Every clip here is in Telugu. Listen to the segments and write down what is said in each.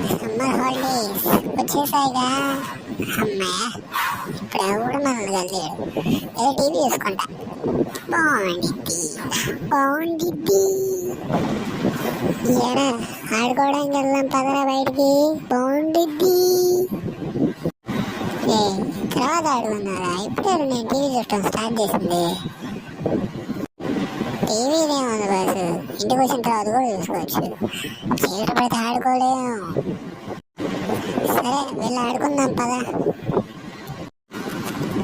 Summer holidays వచ్చేసాయిగా. అమ్మాయ ఇప్పుడు ఎవడు మనల్ని కలిసాడు. ఏదో టీవీ చూసుకుంటా. బాగుండిద్ది బాగుండిద్ది. ఎరా ఆడుకోవడానికి వెళ్దాం పదరా బయటికి. బాగుండిద్ది. తర్వాత ఆడుకున్నారా? ఇప్పుడే నేను టీవీ చూడటం స్టార్ట్ చేసింది. టీవీనేముంది బాసు, ఇంటికి వచ్చిన తర్వాత కూడా చూసుకోవచ్చు. చీకటి పడితే ఆడుకోలేము. సరే వెళ్ళి ఆడుకుందాం పద.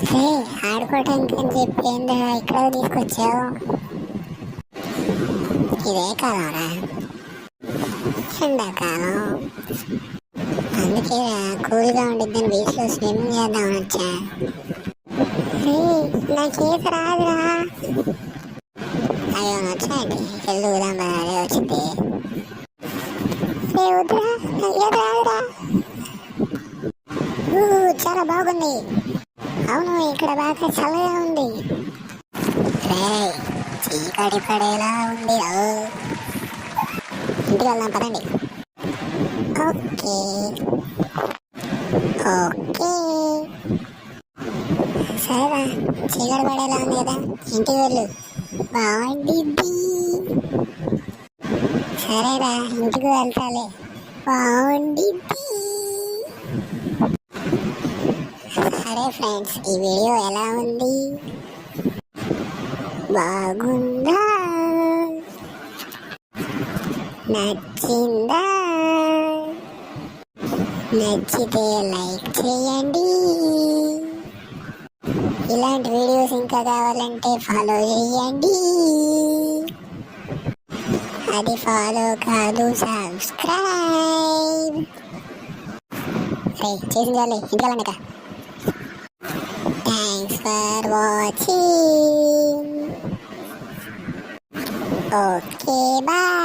సరే ఆడుకోవటానికి అని చెప్పి ఏందా ఇక్కడ తీసుకొచ్చావు? ఇదే కాలంరా, ఎండాకాలం. అందుకే కూల్గా ఉండిద్దని బీచ్లో స్విమ్మింగ్ చేద్దామని వచ్చా. నాకు ఈత రాదురా. అయ్యో వచ్చాయండి, వెళ్దాం అదే వచ్చింది. వద్దురా ఈత రాదురా. చాలా బాగుంది. అవును ఇక్కడ బాగా చల్లగా ఉంది. చీకటి పడేలా ఉంది. ఇంటికి వెళ్దాం పదండి. ఓకే ఓకే సరేరా, చీకటి పడేలా ఉంది కదా, ఇంటికి వెళ్ళు. బాగుండిద్ది. సరేరా ఇంటికి వెళ్తాలే. బాగుండిద్ది. సరే ఫ్రెండ్స్, ఈ వీడియో ఎలా ఉంది? బాగుందా? నచ్చిందా? నచ్చితే లైక్ చేయండి. ఇలాంటి వీడియోస్ ఇంకా కావాలంటే ఫాలో చేయండి. అది ఫాలో కాదు, సబ్స్క్రైబ్. చేసిందాలే ఇంటికి. Thanks for watching. Okay bye.